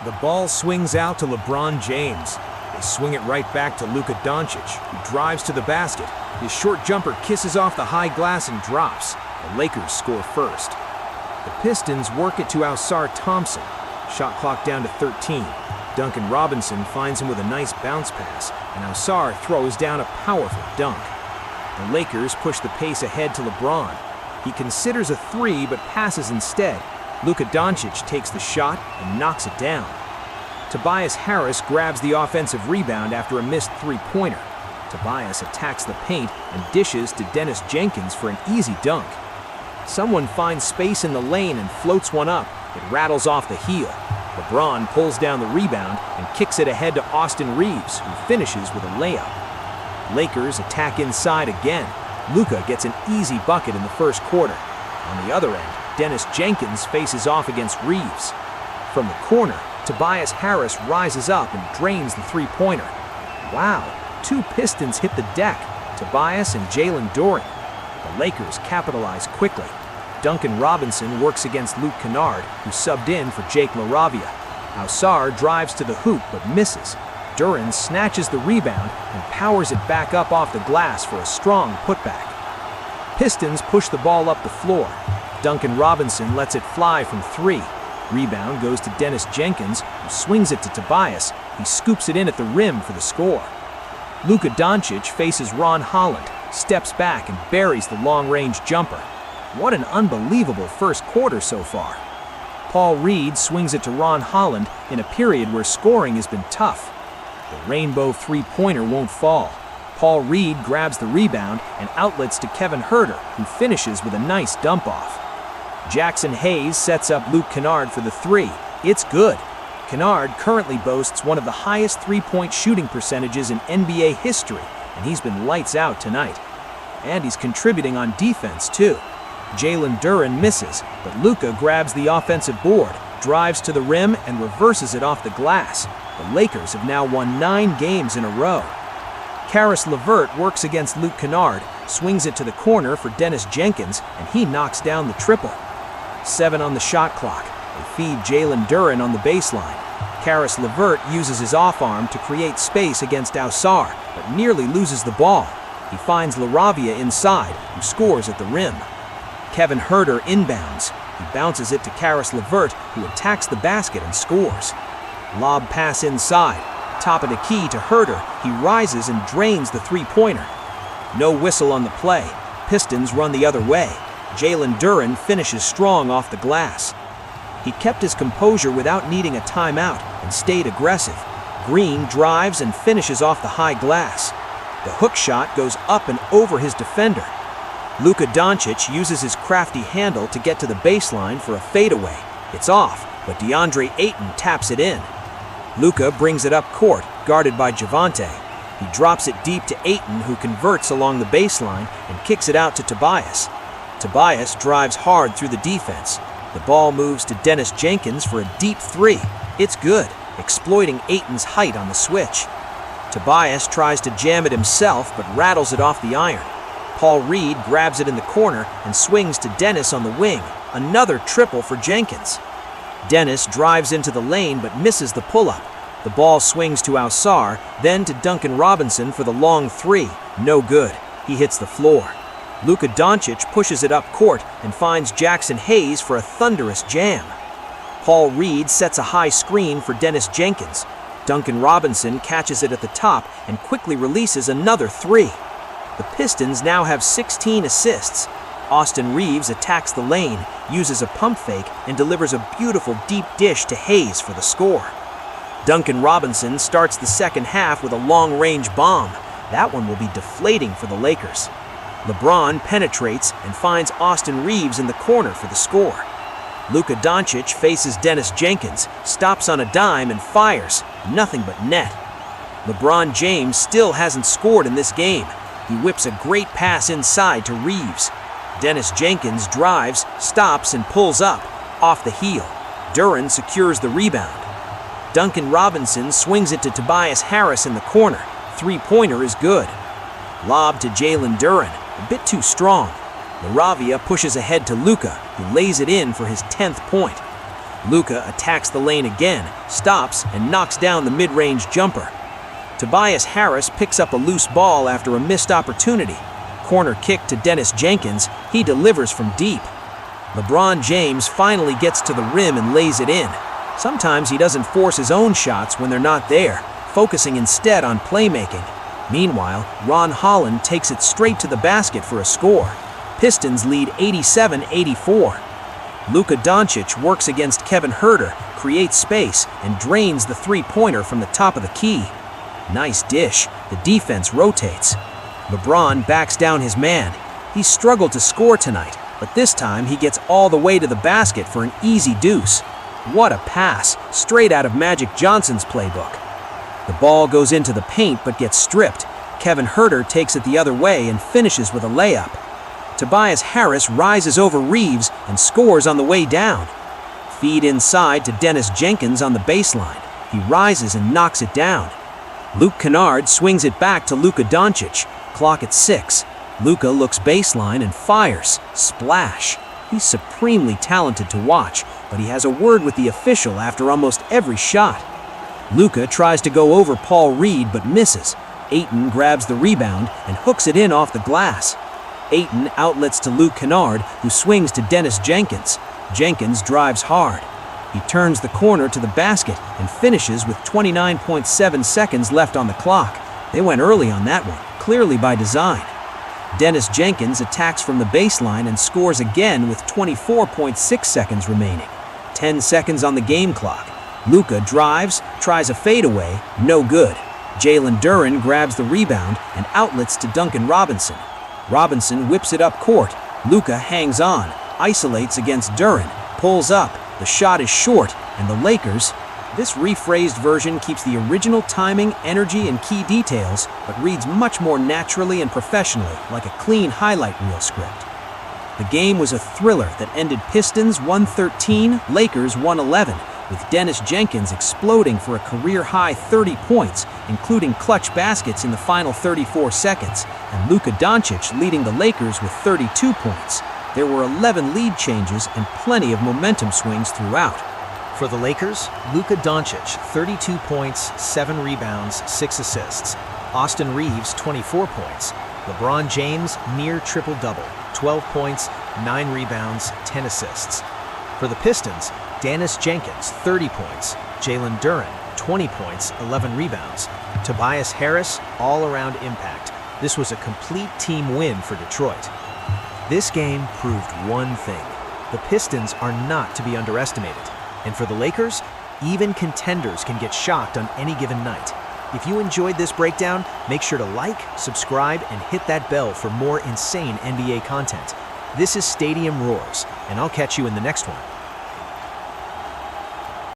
The ball swings out to LeBron James. They swing it right back to Luka Dončić, who drives to the basket. His short jumper kisses off the high glass and drops. The Lakers score first. The Pistons work it to Ausar Thompson. Shot clock down to 13. Duncan Robinson finds him with a nice bounce pass, and Ausar throws down a powerful dunk. The Lakers push the pace ahead to LeBron. He considers a three but passes instead. Luka Dončić takes the shot and knocks it down. Tobias Harris grabs the offensive rebound after a missed three-pointer. Tobias attacks the paint and dishes to Daniss Jenkins for an easy dunk. Someone finds space in the lane and floats one up. It rattles off the heel. LeBron pulls down the rebound and kicks it ahead to Austin Reaves, who finishes with a layup. Lakers attack inside again. Luka gets an easy bucket in the first quarter. On the other end, Daniss Jenkins faces off against Reaves. From the corner, Tobias Harris rises up and drains the three-pointer. Wow, two Pistons hit the deck, Tobias and Jalen Duren. The Lakers capitalize quickly. Duncan Robinson works against Luke Kennard, who subbed in for Jake LaRavia. Ausar drives to the hoop but misses. Duren snatches the rebound and powers it back up off the glass for a strong putback. Pistons push the ball up the floor. Duncan Robinson lets it fly from three. Rebound goes to Daniss Jenkins, who swings it to Tobias. He scoops it in at the rim for the score. Luka Dončić faces Ron Holland, steps back and buries the long-range jumper. What an unbelievable first quarter so far. Paul Reed swings it to Ron Holland in a period where scoring has been tough. The rainbow three-pointer won't fall. Paul Reed grabs the rebound and outlets to Kevin Huerter, who finishes with a nice dump-off. Jackson Hayes sets up Luke Kennard for the three. It's good. Kennard currently boasts one of the highest three-point shooting percentages in NBA history, and he's been lights out tonight. And he's contributing on defense, too. Jalen Duren misses, but Luka grabs the offensive board, drives to the rim, and reverses it off the glass. The Lakers have now won 9 games in a row. Caris LeVert works against Luke Kennard, swings it to the corner for Daniss Jenkins, and he knocks down the triple. 7 on the shot clock. They feed Jalen Duren on the baseline. Caris LeVert uses his off-arm to create space against Ausar, but nearly loses the ball. He finds LaRavia inside, who scores at the rim. Kevin Huerter inbounds. He bounces it to Caris LeVert, who attacks the basket and scores. Lob pass inside. Top of the key to Huerter. He rises and drains the three-pointer. No whistle on the play. Pistons run the other way. Jalen Duren finishes strong off the glass. He kept his composure without needing a timeout and stayed aggressive. Green drives and finishes off the high glass. The hook shot goes up and over his defender. Luka Dončić uses his crafty handle to get to the baseline for a fadeaway. It's off, but DeAndre Ayton taps it in. Luka brings it up court, guarded by Javonte. He drops it deep to Ayton, who converts along the baseline and kicks it out to Tobias. Tobias drives hard through the defense. The ball moves to Daniss Jenkins for a deep three. It's good, exploiting Ayton's height on the switch. Tobias tries to jam it himself, but rattles it off the iron. Paul Reed grabs it in the corner and swings to Daniss on the wing. Another triple for Jenkins. Daniss drives into the lane but misses the pull-up. The ball swings to Ausar, then to Duncan Robinson for the long three. No good. He hits the floor. Luka Dončić pushes it up court and finds Jackson Hayes for a thunderous jam. Paul Reed sets a high screen for Daniss Jenkins. Duncan Robinson catches it at the top and quickly releases another three. The Pistons now have 16 assists. Austin Reaves attacks the lane, uses a pump fake, and delivers a beautiful deep dish to Hayes for the score. Duncan Robinson starts the second half with a long-range bomb. That one will be deflating for the Lakers. LeBron penetrates and finds Austin Reaves in the corner for the score. Luka Dončić faces Daniss Jenkins, stops on a dime and fires. Nothing but net. LeBron James still hasn't scored in this game. He whips a great pass inside to Reaves. Daniss Jenkins drives, stops, and pulls up, off the heel. Duren secures the rebound. Duncan Robinson swings it to Tobias Harris in the corner. Three-pointer is good. Lob to Jalen Duren, a bit too strong. LaRavia pushes ahead to Luka, who lays it in for his 10th point. Luka attacks the lane again, stops, and knocks down the mid-range jumper. Tobias Harris picks up a loose ball after a missed opportunity. Corner kick to Daniss Jenkins, he delivers from deep. LeBron James finally gets to the rim and lays it in. Sometimes he doesn't force his own shots when they're not there, focusing instead on playmaking. Meanwhile, Ron Holland takes it straight to the basket for a score. Pistons lead 87-84. Luka Dončić works against Kevin Huerter, creates space, and drains the three-pointer from the top of the key. Nice dish. The defense rotates. LeBron backs down his man. He's struggled to score tonight, but this time he gets all the way to the basket for an easy deuce. What a pass, straight out of Magic Johnson's playbook. The ball goes into the paint but gets stripped. Kevin Huerter takes it the other way and finishes with a layup. Tobias Harris rises over Reeves and scores on the way down. Feed inside to Daniss Jenkins on the baseline. He rises and knocks it down. Luke Kennard swings it back to Luka Dončić. Clock at 6. Luka looks baseline and fires. Splash. He's supremely talented to watch, but he has a word with the official after almost every shot. Luka tries to go over Paul Reed but misses. Ayton grabs the rebound and hooks it in off the glass. Ayton outlets to Luke Kennard, who swings to Daniss Jenkins. Jenkins drives hard. He turns the corner to the basket and finishes with 29.7 seconds left on the clock. They went early on that one, clearly by design. Daniss Jenkins attacks from the baseline and scores again with 24.6 seconds remaining. 10 seconds on the game clock. Luka drives, tries a fadeaway, no good. Jalen Duren grabs the rebound and outlets to Duncan Robinson. Robinson whips it up court. Luka hangs on, isolates against Duren, pulls up. The shot is short, and the Lakers. This rephrased version keeps the original timing, energy, and key details, but reads much more naturally and professionally, like a clean highlight reel script. The game was a thriller that ended Pistons 113, Lakers 111, with Daniss Jenkins exploding for a career-high 30 points, including clutch baskets in the final 34 seconds, and Luka Dončić leading the Lakers with 32 points. There were 11 lead changes and plenty of momentum swings throughout. For the Lakers, Luka Dončić, 32 points, 7 rebounds, 6 assists. Austin Reeves, 24 points. LeBron James, near triple-double, 12 points, 9 rebounds, 10 assists. For the Pistons, Daniss Jenkins, 30 points. Jalen Duren, 20 points, 11 rebounds. Tobias Harris, all-around impact. This was a complete team win for Detroit. This game proved one thing. The Pistons are not to be underestimated. And for the Lakers, even contenders can get shocked on any given night. If you enjoyed this breakdown, make sure to like, subscribe, and hit that bell for more insane NBA content. This is Stadium Roars, and I'll catch you in the next one.